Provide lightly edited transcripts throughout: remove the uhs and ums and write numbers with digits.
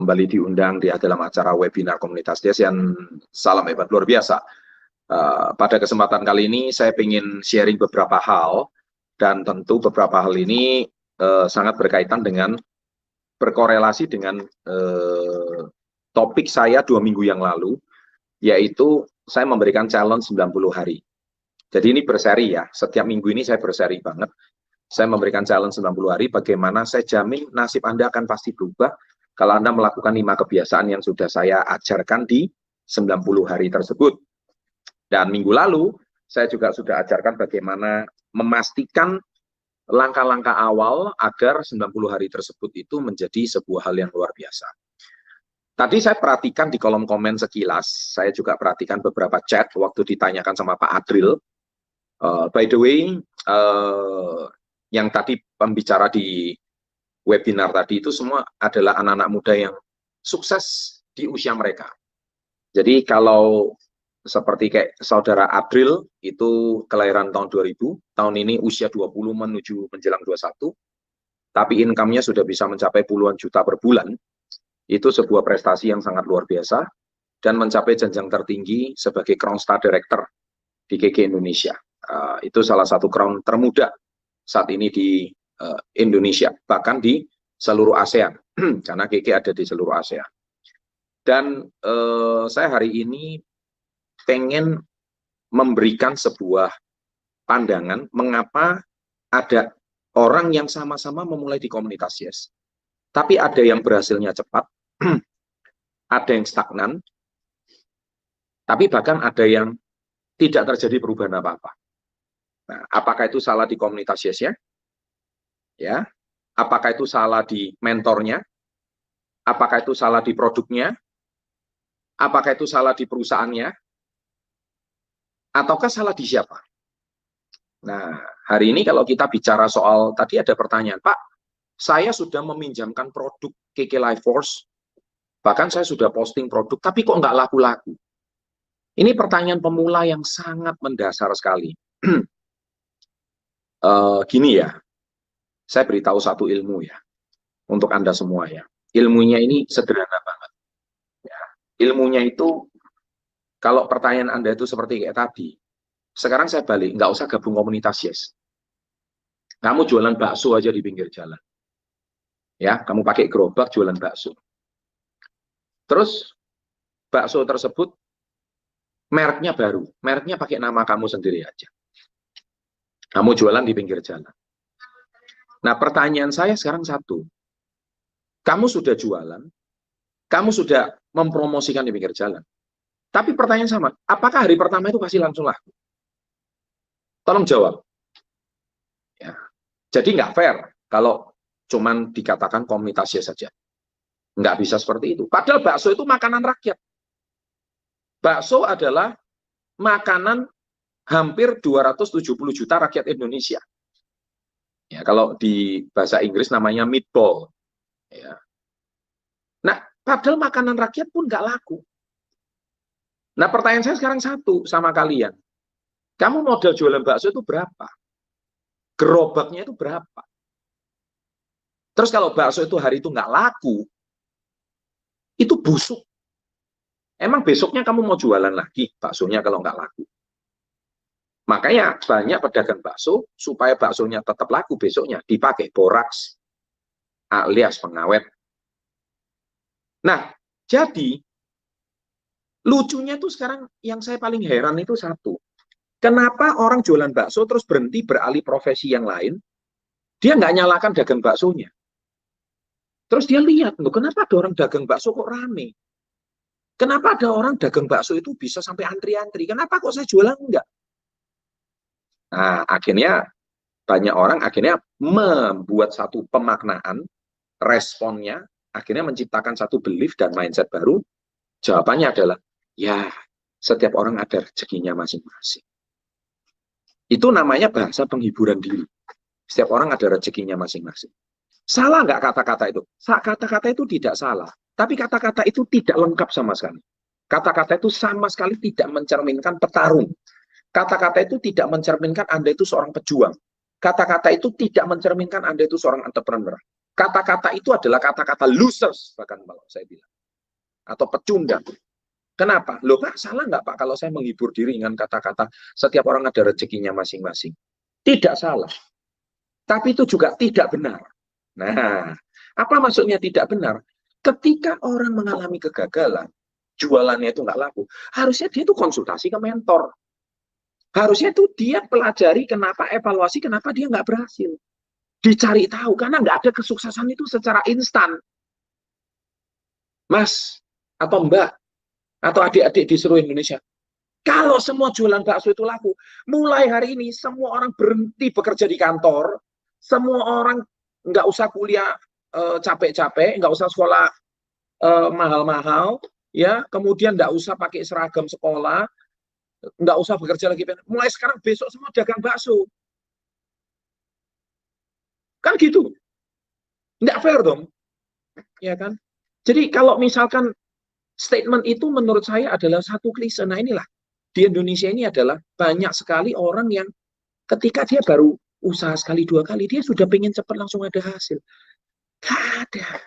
kembali diundang di dalam acara webinar Komunitas Desian. Salam hebat luar biasa. Pada kesempatan kali ini saya ingin sharing beberapa hal, dan tentu beberapa hal ini sangat berkaitan dengan, berkorelasi dengan topik saya 2 minggu yang lalu, yaitu saya memberikan challenge 90 hari. Jadi ini berseri ya, setiap minggu ini saya berseri banget. Saya memberikan challenge 90 hari, bagaimana saya jamin nasib Anda akan pasti berubah kalau Anda melakukan 5 kebiasaan yang sudah saya ajarkan di 90 hari tersebut. Dan minggu lalu, saya juga sudah ajarkan bagaimana memastikan langkah-langkah awal agar 90 hari tersebut itu menjadi sebuah hal yang luar biasa. Tadi saya perhatikan di kolom komen sekilas, saya juga perhatikan beberapa chat waktu ditanyakan sama Pak Adril. By the way, yang tadi pembicara di webinar tadi itu semua adalah anak-anak muda yang sukses di usia mereka. Jadi kalau seperti kayak saudara Adril itu kelahiran tahun 2000, tahun ini usia 20 menuju menjelang 21, tapi income-nya sudah bisa mencapai puluhan juta per bulan. Itu sebuah prestasi yang sangat luar biasa dan mencapai jenjang tertinggi sebagai Crown Star Director di KK Indonesia. Itu salah satu crown termuda saat ini di Indonesia, bahkan di seluruh ASEAN, karena KK ada di seluruh ASEAN. Dan saya hari ini pengen memberikan sebuah pandangan mengapa ada orang yang sama-sama memulai di komunitas Yes, tapi ada yang berhasilnya cepat, ada yang stagnan, tapi bahkan ada yang tidak terjadi perubahan apa-apa. Nah, apakah itu salah di komunitas Yes-nya? Ya, apakah itu salah di mentornya? Apakah itu salah di produknya? Apakah itu salah di perusahaannya? Ataukah salah di siapa? Nah, hari ini kalau kita bicara soal, tadi ada pertanyaan, Pak, saya sudah meminjamkan produk KK Life Force, bahkan saya sudah posting produk, tapi kok nggak laku-laku? Ini pertanyaan pemula yang sangat mendasar sekali. Gini ya, saya beritahu satu ilmu ya, untuk Anda semua ya. Ilmunya ini sederhana banget. Ya. Ilmunya itu, kalau pertanyaan Anda itu seperti kayak tadi, sekarang saya balik, nggak usah gabung komunitas Yes. Kamu jualan bakso aja di pinggir jalan. Ya, kamu pakai gerobak jualan bakso. Terus, bakso tersebut, mereknya baru. Mereknya pakai nama kamu sendiri aja. Kamu jualan di pinggir jalan. Nah, pertanyaan saya sekarang satu. Kamu sudah jualan, kamu sudah mempromosikan di pinggir jalan. Tapi pertanyaan sama, apakah hari pertama itu pasti langsung laku? Tolong jawab. Ya. Jadi nggak fair kalau cuman dikatakan komunitas Yes saja. Nggak bisa seperti itu. Padahal bakso itu makanan rakyat. Bakso adalah makanan hampir 270 juta rakyat Indonesia. Ya, kalau di bahasa Inggris namanya meatball. Ya. Nah, padahal makanan rakyat pun nggak laku. Nah, pertanyaan saya sekarang satu sama kalian. Kamu modal jualan bakso itu berapa? Gerobaknya itu berapa? Terus kalau bakso itu hari itu nggak laku, itu busuk. Emang besoknya kamu mau jualan lagi baksonya kalau nggak laku? Makanya banyak pedagang bakso, supaya baksonya tetap laku besoknya, dipakai boraks alias pengawet. Nah, jadi lucunya tuh sekarang yang saya paling heran itu satu. Kenapa orang jualan bakso terus berhenti beralih profesi yang lain? Dia nggak nyalakan dagang baksonya. Terus dia lihat, loh, kenapa ada orang dagang bakso kok rame? Kenapa ada orang dagang bakso itu bisa sampai antri-antri? Kenapa kok saya jualan enggak? Nah, akhirnya banyak orang akhirnya membuat satu pemaknaan, responnya, akhirnya menciptakan satu belief dan mindset baru. Jawabannya adalah, ya, setiap orang ada rezekinya masing-masing. Itu namanya bahasa penghiburan diri. Setiap orang ada rezekinya masing-masing. Salah nggak kata-kata itu? Kata-kata itu tidak salah. Tapi kata-kata itu tidak lengkap sama sekali. Kata-kata itu sama sekali tidak mencerminkan petarung. Kata-kata itu tidak mencerminkan Anda itu seorang pejuang. Kata-kata itu tidak mencerminkan Anda itu seorang entrepreneur. Kata-kata itu adalah kata-kata losers, bahkan kalau saya bilang. Atau pecundang. Kenapa? Loh Pak, salah nggak Pak kalau saya menghibur diri dengan kata-kata setiap orang ada rezekinya masing-masing? Tidak salah. Tapi itu juga tidak benar. Nah, apa maksudnya tidak benar? Ketika orang mengalami kegagalan, jualannya itu nggak laku, harusnya dia itu konsultasi ke mentor. Harusnya itu dia pelajari kenapa, evaluasi kenapa dia nggak berhasil. Dicari tahu, karena nggak ada kesuksesan itu secara instan. Mas, atau Mbak, atau adik-adik di seluruh Indonesia, kalau semua jualan bakso itu laku, mulai hari ini semua orang berhenti bekerja di kantor, semua orang nggak usah kuliah capek-capek, nggak usah sekolah mahal-mahal, ya, kemudian nggak usah pakai seragam sekolah, nggak usah bekerja lagi. Mulai sekarang besok semua dagang bakso. Kan gitu. Nggak fair dong. Ya kan? Jadi kalau misalkan statement itu menurut saya adalah satu klise. Nah inilah, di Indonesia ini adalah banyak sekali orang yang ketika dia baru usaha sekali dua kali, dia sudah pengen cepat langsung ada hasil. Gak ada.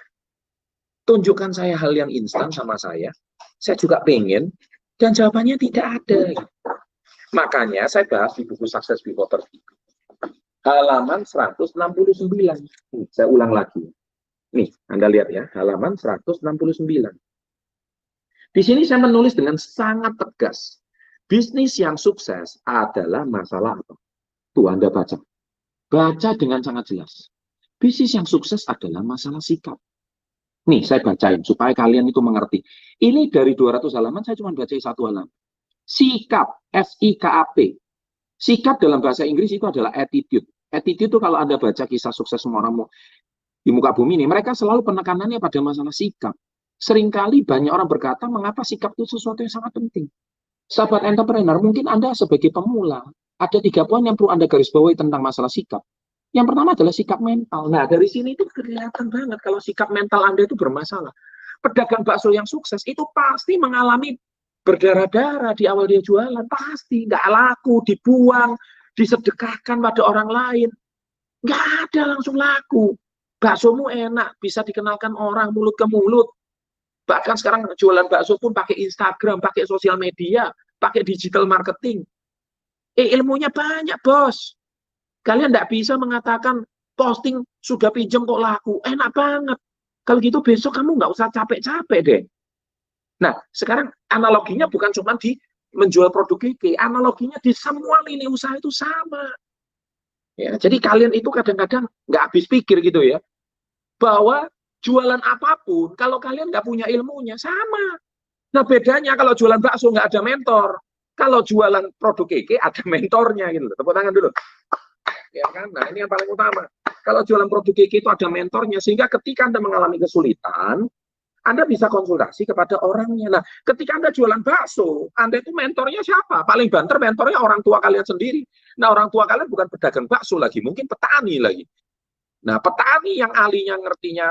Tunjukkan saya hal yang instan sama saya juga pengen, dan jawabannya tidak ada. Makanya saya bahas di buku Success Before 30. Halaman 169. Saya ulang lagi. Nih, Anda lihat ya, halaman 169. Di sini saya menulis dengan sangat tegas. Bisnis yang sukses adalah masalah apa? Tuh Anda baca. Baca dengan sangat jelas. Bisnis yang sukses adalah masalah sikap. Nih, saya bacain supaya kalian itu mengerti. Ini dari 200 halaman, saya cuma baca satu halaman. Sikap, S-I-K-A-P. Sikap dalam bahasa Inggris itu adalah attitude. Attitude itu kalau Anda baca kisah sukses semua orang di muka bumi ini, mereka selalu penekanannya pada masalah sikap. Seringkali banyak orang berkata, mengapa sikap itu sesuatu yang sangat penting. Sahabat entrepreneur, mungkin Anda sebagai pemula, ada 3 poin yang perlu Anda garis bawahi tentang masalah sikap. Yang pertama adalah sikap mental. Nah, dari sini itu kelihatan banget kalau sikap mental Anda itu bermasalah. Pedagang bakso yang sukses itu pasti mengalami berdarah-darah di awal dia jualan. Pasti. Nggak laku, dibuang, disedekahkan pada orang lain. Nggak ada langsung laku. Baksomu enak, bisa dikenalkan orang mulut ke mulut. Bahkan sekarang jualan bakso pun pakai Instagram, pakai sosial media, pakai digital marketing. Ilmunya banyak, bos. Kalian tidak bisa mengatakan posting sudah pinjam kok laku. Enak banget. Kalau gitu besok kamu nggak usah capek-capek deh. Nah, sekarang analoginya bukan cuma di menjual produk keke. Analoginya di semua lini usaha itu sama. Ya, jadi kalian itu kadang-kadang nggak habis pikir gitu ya. Bahwa jualan apapun, kalau kalian nggak punya ilmunya, sama. Nah, bedanya kalau jualan bakso nggak ada mentor. Kalau jualan produk keke ada mentornya gitu. Tepuk tangan dulu. Ya kan? Nah, ini yang paling utama. Kalau jualan produk keke itu ada mentornya, sehingga ketika Anda mengalami kesulitan, Anda bisa konsultasi kepada orangnya. Nah, ketika Anda jualan bakso, Anda itu mentornya siapa? Paling banter mentornya orang tua kalian sendiri. Nah, orang tua kalian bukan pedagang bakso lagi, mungkin petani lagi. Nah, petani yang ahlinya ngertinya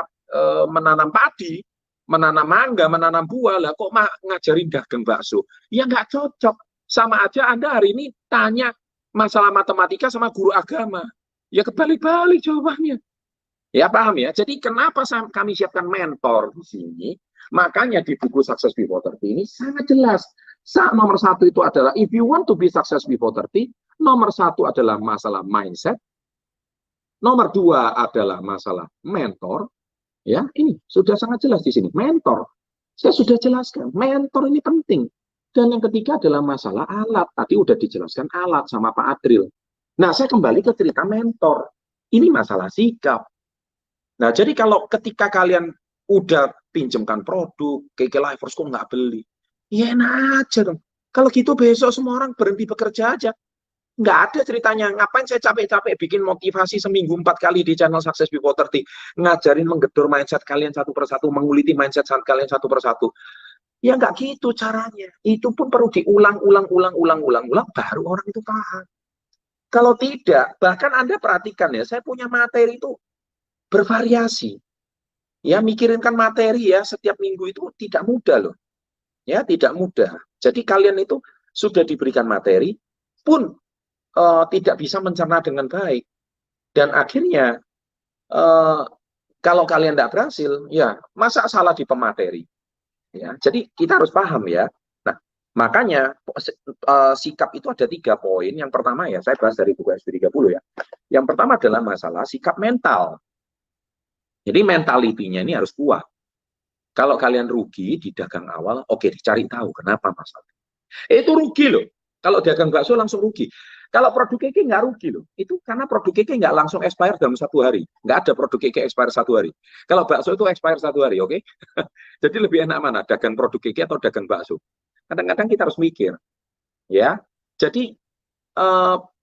menanam padi, menanam mangga, menanam buah, lah kok ngajarin dagang bakso? Ya nggak cocok. Sama aja Anda hari ini tanya masalah matematika sama guru agama. Ya kebalik-balik jawabannya. Ya paham ya? Jadi kenapa kami siapkan mentor di sini? Makanya di buku Success Before 30 ini sangat jelas. Nomor 1 itu adalah if you want to be success before 30, nomor 1 adalah masalah mindset. Nomor 2 adalah masalah mentor. Ya, ini sudah sangat jelas di sini. Mentor. Saya sudah jelaskan, mentor ini penting. Dan yang ketiga adalah masalah alat. Tadi udah dijelaskan alat sama Pak Adril. Nah, saya kembali ke cerita mentor. Ini masalah sikap. Nah, jadi kalau ketika kalian udah pinjamkan produk, keke Lifers kok nggak beli? Ya enak aja dong. Kalau gitu besok semua orang berhenti bekerja aja. Nggak ada ceritanya. Ngapain saya capek-capek bikin motivasi seminggu 4 kali di channel Success Before 30. Ngajarin menggedor mindset kalian satu persatu, menguliti mindset kalian satu persatu. Ya nggak gitu caranya. Itu pun perlu diulang, baru orang itu paham. Kalau tidak, bahkan Anda perhatikan ya, saya punya materi itu bervariasi. Ya, mikirinkan materi ya setiap minggu itu tidak mudah loh. Ya, tidak mudah. Jadi kalian itu sudah diberikan materi pun tidak bisa mencerna dengan baik. Dan akhirnya Kalau kalian tidak berhasil, ya masa salah di pemateri. Ya, jadi kita harus paham ya. Nah, makanya sikap itu ada 3 poin. Yang pertama ya, saya bahas dari buku SP30 ya. Yang pertama adalah masalah sikap mental. Jadi mentalitinya ini harus kuat. Kalau kalian rugi di dagang awal, oke, dicari tahu kenapa masalah. Itu rugi loh. Kalau dagang bakso langsung rugi. Kalau produk keke nggak rugi loh. Itu karena produk keke nggak langsung expire dalam 1 hari. Nggak ada produk keke expire 1 hari. Kalau bakso itu expire 1 hari, oke? Jadi lebih enak mana? Dagang produk keke atau dagang bakso? Kadang-kadang kita harus mikir. Ya, jadi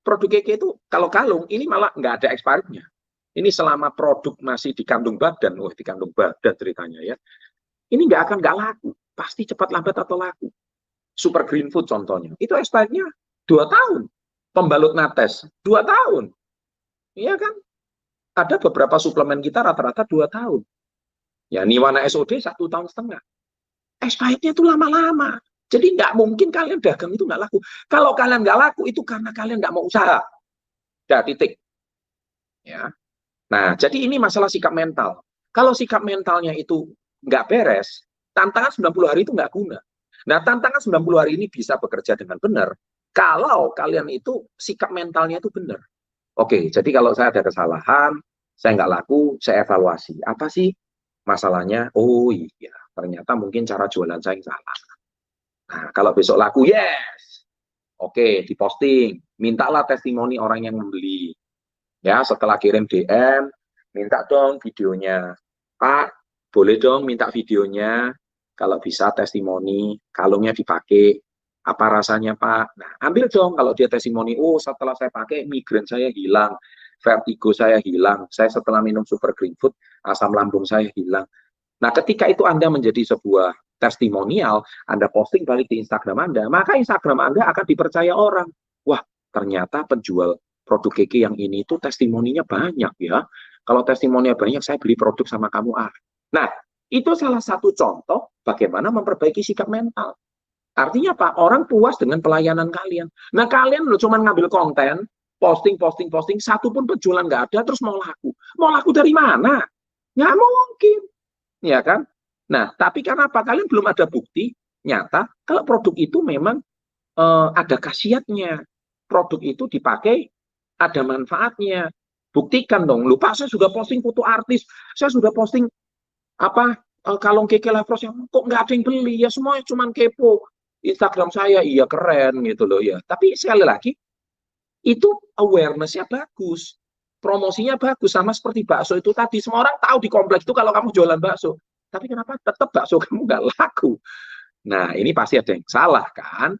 produk keke itu kalau kalung, ini malah nggak ada expirednya. Ini selama produk masih dikandung badan, dikandung badan ceritanya ya. Ini nggak laku. Pasti cepat lambat atau laku. Super Green Food contohnya, itu expirednya 2 tahun. Pembalut Nates 2 tahun. Iya kan? Ada beberapa suplemen kita rata-rata 2 tahun. Ya, Niwana SOD 1,5 tahun. Expirednya itu lama-lama. Jadi nggak mungkin kalian dagang itu nggak laku. Kalau kalian nggak laku itu karena kalian nggak mau usaha. Udah, titik. Ya. Nah, jadi ini masalah sikap mental. Kalau sikap mentalnya itu nggak beres, tantangan 90 hari itu nggak guna. Nah, tantangan 90 hari ini bisa bekerja dengan benar kalau kalian itu sikap mentalnya itu benar. Oke, jadi kalau saya ada kesalahan, saya nggak laku, saya evaluasi. Apa sih masalahnya? Oh iya, ternyata mungkin cara jualan saya yang salah. Nah, kalau besok laku, yes. Oke, diposting. Mintalah testimoni orang yang membeli. Ya, setelah kirim DM, minta dong videonya. Pak, boleh dong minta videonya. Kalau bisa testimoni, kalungnya dipakai. Apa rasanya, Pak? Nah, ambil dong kalau dia testimoni. Oh, setelah saya pakai, migrain saya hilang. Vertigo saya hilang. Saya setelah minum Super Green Food, asam lambung saya hilang. Nah, ketika itu Anda menjadi sebuah testimonial, Anda posting balik di Instagram Anda, maka Instagram Anda akan dipercaya orang. Wah, ternyata penjual produk keke yang ini itu testimoninya banyak ya. Kalau testimoninya banyak, saya beli produk sama kamu. Nah, itu salah satu contoh bagaimana memperbaiki sikap mental. Artinya Pak, orang puas dengan pelayanan kalian. Nah, kalian loh cuma ngambil konten, posting, satu pun penjualan nggak ada, terus mau laku. Mau laku dari mana? Nggak mungkin. Ya kan? Nah, tapi karena apa? Kalian belum ada bukti nyata kalau produk itu memang ada khasiatnya. Produk itu dipakai ada manfaatnya. Buktikan dong. Lupa saya sudah posting foto artis, saya sudah posting apa kalung keke Lafros yang kok nggak ada yang beli ya, semua cuma kepo. Instagram saya iya keren gitu loh ya. Tapi sekali lagi itu awareness-nya bagus. Promosinya bagus, sama seperti bakso itu tadi. Semua orang tahu di kompleks itu kalau kamu jualan bakso. Tapi kenapa tetap bakso kamu nggak laku? Nah, ini pasti ada yang salah kan?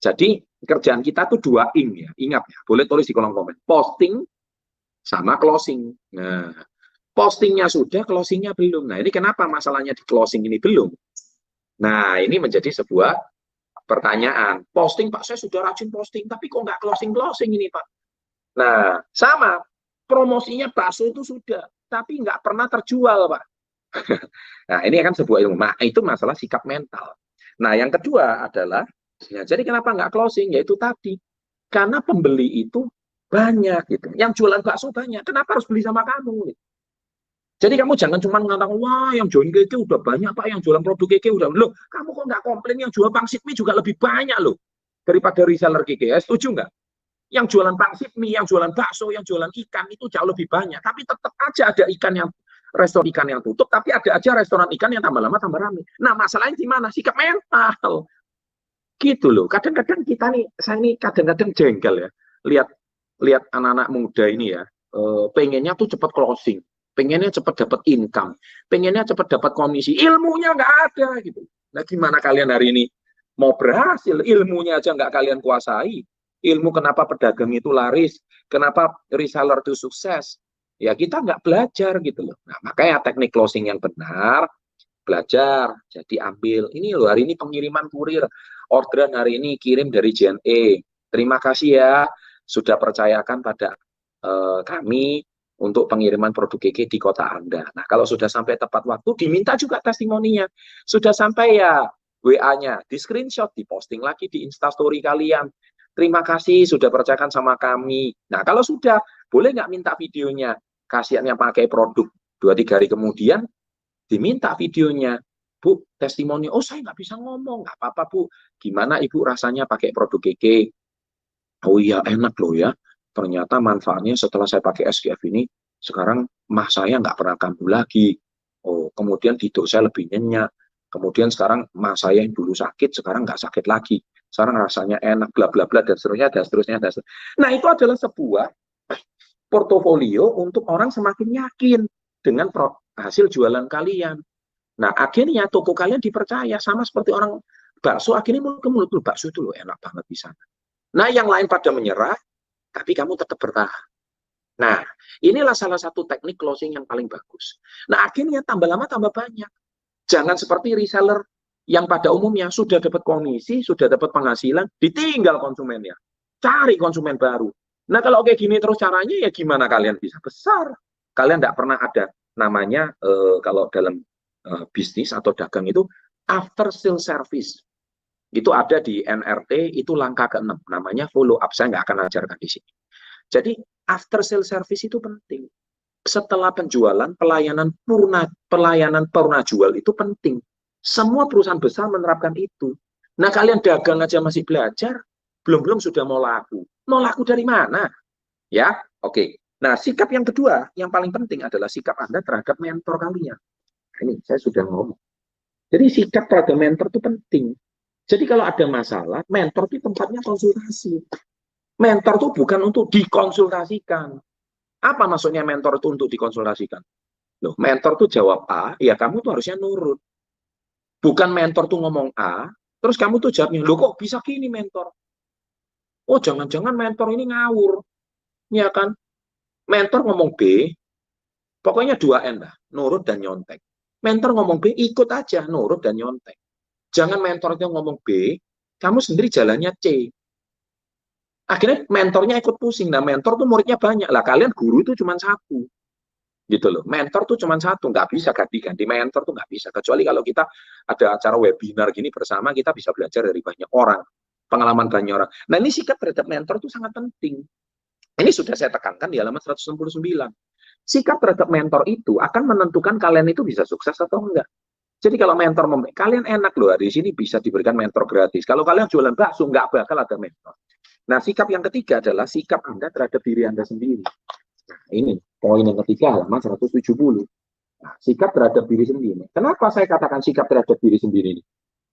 Jadi kerjaan kita tuh 2 ing ya. Ingat ya, boleh tulis di kolom komen. Posting sama closing. Nah, postingnya sudah, closingnya belum. Nah, ini kenapa masalahnya di closing ini belum? Nah, ini menjadi sebuah pertanyaan. Posting, Pak, saya sudah rajin posting, tapi kok nggak closing-closing ini, Pak? Nah, sama. Promosinya bakso itu sudah, tapi nggak pernah terjual, Pak. Nah, ini akan sebuah ilmu. Nah, itu masalah sikap mental. Nah, yang kedua adalah, ya, jadi kenapa nggak closing? Yaitu tadi, karena pembeli itu banyak gitu. Yang jualan bakso banyak, kenapa harus beli sama kamu? Gitu. Jadi kamu jangan cuma mengatakan, wah yang jualan keke udah banyak Pak, yang jualan produk keke udah. Loh, kamu kok nggak komplain yang jual pangsit mie juga lebih banyak loh daripada reseller keke. Ya, setuju nggak? Yang jualan pangsit mie, yang jualan bakso, yang jualan ikan itu jauh lebih banyak. Tapi tetap aja ada ikan yang restoran ikan yang tutup, tapi ada aja restoran ikan yang tambah lama tambah ramai. Nah, masalahnya di mana? Sikap mental. Gitu loh. Kadang-kadang kita nih, saya ini kadang-kadang jengkel ya. Lihat lihat anak-anak muda ini ya, pengennya tuh cepat closing, pengennya cepat dapat income, pengennya cepat dapat komisi, ilmunya nggak ada gitu. Nah, gimana kalian hari ini mau berhasil? Ilmunya aja nggak kalian kuasai. Ilmu kenapa pedagang itu laris, kenapa reseller itu sukses, ya kita nggak belajar gitu loh. Nah, makanya teknik closing yang benar, belajar, jadi ambil. Ini loh, hari ini pengiriman kurir, orderan hari ini kirim dari JNE. Terima kasih ya, sudah percayakan pada kami untuk pengiriman produk keke di kota Anda. Nah, kalau sudah sampai tepat waktu, diminta juga testimoninya. Sudah sampai ya, WA-nya, di screenshot, diposting lagi di Instastory kalian. Terima kasih sudah percayakan sama kami. Nah, kalau sudah, boleh nggak minta videonya? Kasihannya pakai produk 2-3 hari kemudian diminta videonya. Bu, testimoni, oh saya nggak bisa ngomong, nggak apa-apa Bu, gimana Ibu rasanya pakai produk Keke? Oh iya enak loh ya, ternyata manfaatnya setelah saya pakai SGF ini, sekarang mah saya nggak pernah kambuh lagi. Oh, kemudian tidur saya lebih nyenyak, kemudian sekarang mah saya yang dulu sakit, sekarang nggak sakit lagi, sekarang rasanya enak, bla bla bla, dan seterusnya, dan seterusnya, dan seterusnya. Nah itu adalah sebuah portofolio untuk orang semakin yakin dengan hasil jualan kalian. Nah, akhirnya toko kalian dipercaya, sama seperti orang bakso, akhirnya mulut ke mulut, bakso itu loh enak banget di sana. Nah, yang lain pada menyerah, tapi kamu tetap bertahan. Nah, inilah salah satu teknik closing yang paling bagus. Nah, akhirnya tambah lama tambah banyak. Jangan seperti reseller yang pada umumnya sudah dapat komisi, sudah dapat penghasilan, ditinggal konsumennya. Cari konsumen baru. Nah, kalau kayak gini terus caranya, ya gimana kalian bisa besar? Kalian tidak pernah ada namanya, kalau dalam bisnis atau dagang itu, after sales service. Itu ada di NRT, itu langkah ke-6. Namanya follow up. Saya nggak akan ajarkan di sini. Jadi, after sales service itu penting. Setelah penjualan, pelayanan purna jual itu penting. Semua perusahaan besar menerapkan itu. Nah, kalian dagang aja masih belajar, belum-belum sudah mau laku. Mau laku dari mana? Ya, oke. Nah, sikap yang kedua, yang paling penting adalah sikap Anda terhadap mentor kalian. Ini saya sudah ngomong. Jadi sikap terhadap mentor itu penting. Jadi kalau ada masalah, mentor itu tempatnya konsultasi. Mentor itu bukan untuk dikonsultasikan. Apa maksudnya mentor itu untuk dikonsultasikan? Loh, mentor tuh jawab A, ya kamu tuh harusnya nurut. Bukan mentor tuh ngomong A, terus kamu tuh jawabnya, loh kok bisa gini mentor? Oh, jangan-jangan mentor ini ngawur. Ya kan? Mentor ngomong B, pokoknya 2N lah, nurut dan nyontek. Mentor ngomong B, ikut aja, nurut dan nyontek. Jangan mentor itu ngomong B, kamu sendiri jalannya C. Akhirnya mentornya ikut pusing. Nah, mentor tuh muridnya banyak. Lah, kalian guru itu cuma satu. Gitu loh. Mentor tuh cuma satu, nggak bisa ganti-ganti mentor tuh nggak bisa. Kecuali kalau kita ada acara webinar gini bersama, kita bisa belajar dari banyak orang, pengalaman banyak orang. Nah, ini sikap terhadap mentor tuh sangat penting. Ini sudah saya tekankan di halaman 169. Sikap terhadap mentor itu akan menentukan kalian itu bisa sukses atau enggak. Jadi kalau mentor, kalian enak loh, di sini bisa diberikan mentor gratis. Kalau kalian jualan bakso, nggak bakal ada mentor. Nah, sikap yang ketiga adalah sikap Anda terhadap diri Anda sendiri. Nah, ini poin yang ketiga halaman 170. Nah, sikap terhadap diri sendiri. Kenapa saya katakan sikap terhadap diri sendiri ini?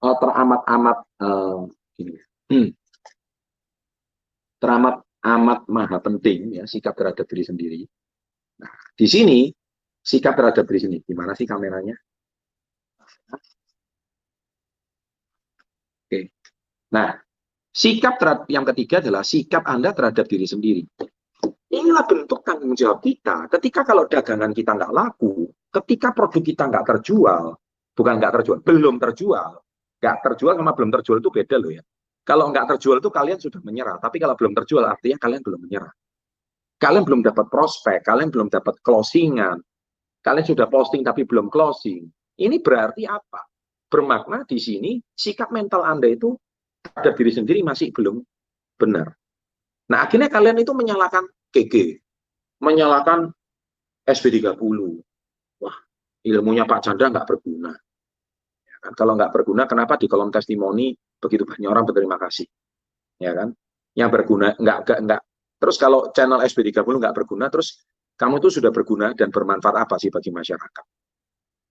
Teramat-amat teramat-amat maha penting ya, sikap terhadap diri sendiri. Nah, di sini sikap terhadap diri sendiri. Gimana sih kameranya? Oke. Nah, sikap yang ketiga adalah sikap Anda terhadap diri sendiri. Inilah bentuk tanggung jawab kita. Ketika kalau dagangan kita nggak laku, ketika produk kita nggak terjual, bukan nggak terjual, belum terjual. Nggak terjual sama belum terjual itu beda loh ya. Kalau nggak terjual itu kalian sudah menyerah. Tapi kalau belum terjual artinya kalian belum menyerah. Kalian belum dapat prospek, kalian belum dapat closingan. Kalian sudah posting tapi belum closing. Ini berarti apa? Bermakna di sini sikap mental Anda itu terhadap diri sendiri masih belum benar. Nah, akhirnya kalian itu menyalahkan GG, menyalahkan SB30. Wah, ilmunya Pak Chandra nggak berguna. Ya kan? Kalau nggak berguna, kenapa di kolom testimoni begitu banyak orang berterima kasih? Ya kan? Yang berguna, nggak. Terus kalau channel SB30 nggak berguna, terus kamu tuh sudah berguna dan bermanfaat apa sih bagi masyarakat?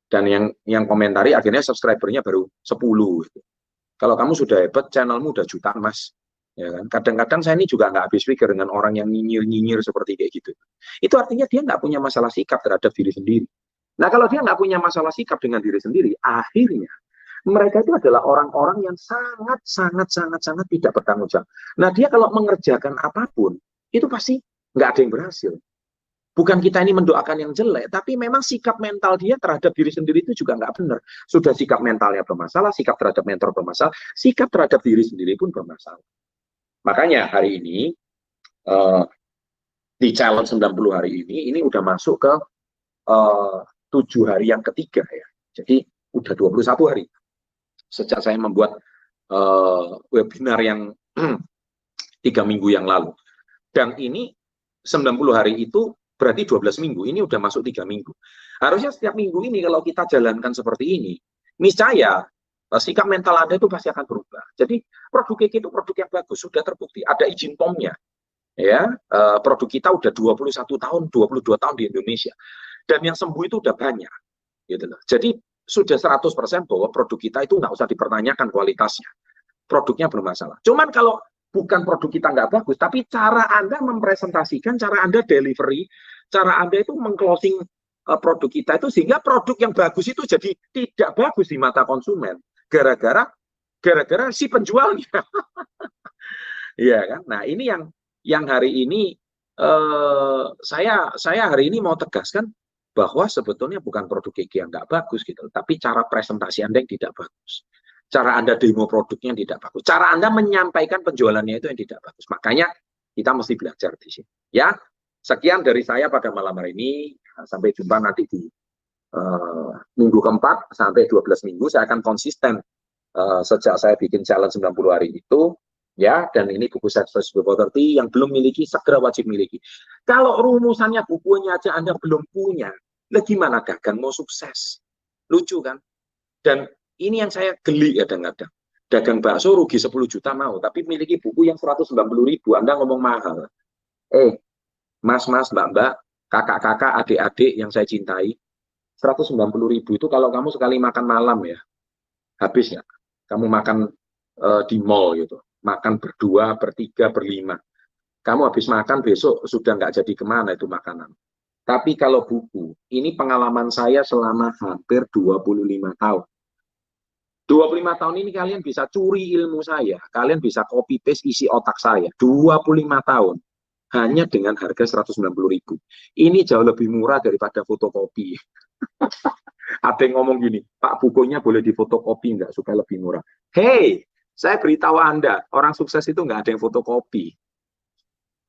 Dan yang komentari akhirnya subscribernya baru 10. Gitu. Kalau kamu sudah hebat, channelmu udah jutaan, Mas. Ya kan? Kadang-kadang saya ini juga nggak habis pikir dengan orang yang nyinyir-nyinyir seperti kayak gitu. Itu artinya dia nggak punya masalah sikap terhadap diri sendiri. Nah, kalau dia nggak punya masalah sikap dengan diri sendiri, akhirnya mereka itu adalah orang-orang yang sangat tidak bertanggung jawab. Nah, dia kalau mengerjakan apapun, itu pasti nggak ada yang berhasil. Bukan kita ini mendoakan yang jelek, tapi memang sikap mental dia terhadap diri sendiri itu juga nggak benar. Sudah sikap mentalnya bermasalah, sikap terhadap mentor bermasalah, sikap terhadap diri sendiri pun bermasalah. Makanya hari ini, di challenge 90 hari ini udah masuk ke 7 hari yang ketiga ya. Jadi udah 21 hari. Sejak saya membuat webinar yang 3 minggu yang lalu. Dan ini 90 hari itu Berarti 12 minggu, ini udah masuk 3 minggu. Harusnya setiap minggu ini kalau kita jalankan seperti ini, niscaya sikap mental Anda itu pasti akan berubah. Jadi produk KK itu produk yang bagus, sudah terbukti, ada izin POM-nya. Ya, produk kita udah 21 tahun, 22 tahun di Indonesia. Dan yang sembuh itu udah banyak. Gitu loh. Jadi sudah 100% bahwa produk kita itu nggak usah dipertanyakan kualitasnya. Produknya bermasalah. Cuman kalau bukan produk kita nggak bagus, tapi cara Anda mempresentasikan, cara Anda delivery, cara Anda itu mengclosing produk kita itu sehingga produk yang bagus itu jadi tidak bagus di mata konsumen. Gara-gara si penjualnya. Iya kan? Nah, ini yang hari ini saya hari ini mau tegaskan bahwa sebetulnya bukan produk gigi yang nggak bagus gitu, tapi cara presentasi Anda yang tidak bagus. Cara Anda demo produknya yang tidak bagus. Cara Anda menyampaikan penjualannya itu yang tidak bagus. Makanya kita mesti belajar di sini. Ya, sekian dari saya pada malam hari ini. Sampai jumpa nanti di minggu keempat sampai 12 minggu. Saya akan konsisten sejak saya bikin challenge 90 hari itu. Ya, dan ini buku Success Before 30 yang belum miliki segera wajib miliki. Kalau rumusannya bukunya aja Anda belum punya, lah gimana dagang mau sukses? Lucu kan? Dan ini yang saya geli kadang-kadang. Dagang bakso rugi 10 juta mau, tapi miliki buku yang 190.000, Anda ngomong mahal. Mas-mas, mbak-mbak, kakak-kakak, adik-adik yang saya cintai, 190.000 itu kalau kamu sekali makan malam ya, habis ya. Kamu makan di mall gitu. Makan berdua, bertiga, berlima. Kamu habis makan besok sudah nggak jadi kemana itu makanan. Tapi kalau buku, ini pengalaman saya selama hampir 25 tahun. 25 tahun ini kalian bisa curi ilmu saya. Kalian bisa copy paste isi otak saya. 25 tahun. Hanya dengan harga 190.000. Ini jauh lebih murah daripada fotokopi. Ada yang ngomong gini, Pak, bukunya boleh difotokopi nggak supaya lebih murah. Hey, saya beritahu Anda, orang sukses itu nggak ada yang fotokopi.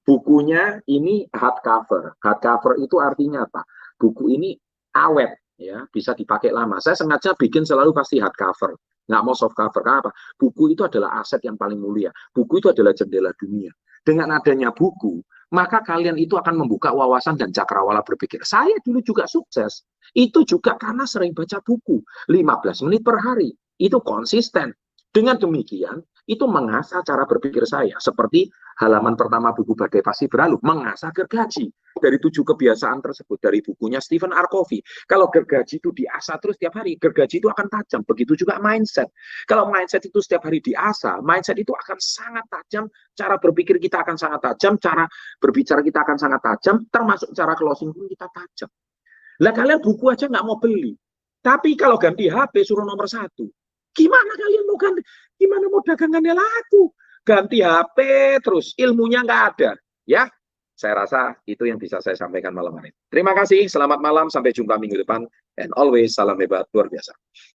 Bukunya ini hardcover. Hardcover itu artinya apa? Buku ini awet, ya, bisa dipakai lama. Saya sengaja bikin selalu pasti hardcover, nggak mau soft cover. Kenapa? Buku itu adalah aset yang paling mulia. Buku itu adalah jendela dunia. Dengan adanya buku, maka kalian itu akan membuka wawasan dan cakrawala berpikir. Saya dulu juga sukses. Itu juga karena sering baca buku. 15 menit per hari. Itu konsisten. Dengan demikian, itu mengasah cara berpikir saya. Seperti halaman pertama buku Badai Pasti Berlalu, mengasah gergaji. Dari 7 kebiasaan tersebut, dari bukunya Stephen R. Covey. Kalau gergaji itu diasah terus setiap hari, gergaji itu akan tajam. Begitu juga mindset. Kalau mindset itu setiap hari diasah, mindset itu akan sangat tajam. Cara berpikir kita akan sangat tajam, cara berbicara kita akan sangat tajam, termasuk cara closing pun kita tajam. Lah kalian buku aja nggak mau beli. Tapi kalau ganti HP suruh nomor 1. Gimana kalian mau ganti? Gimana mau dagangannya laku? Ganti HP terus ilmunya nggak ada. Ya, saya rasa itu yang bisa saya sampaikan malam hari. Terima kasih, selamat malam, sampai jumpa minggu depan. And always salam hebat luar biasa.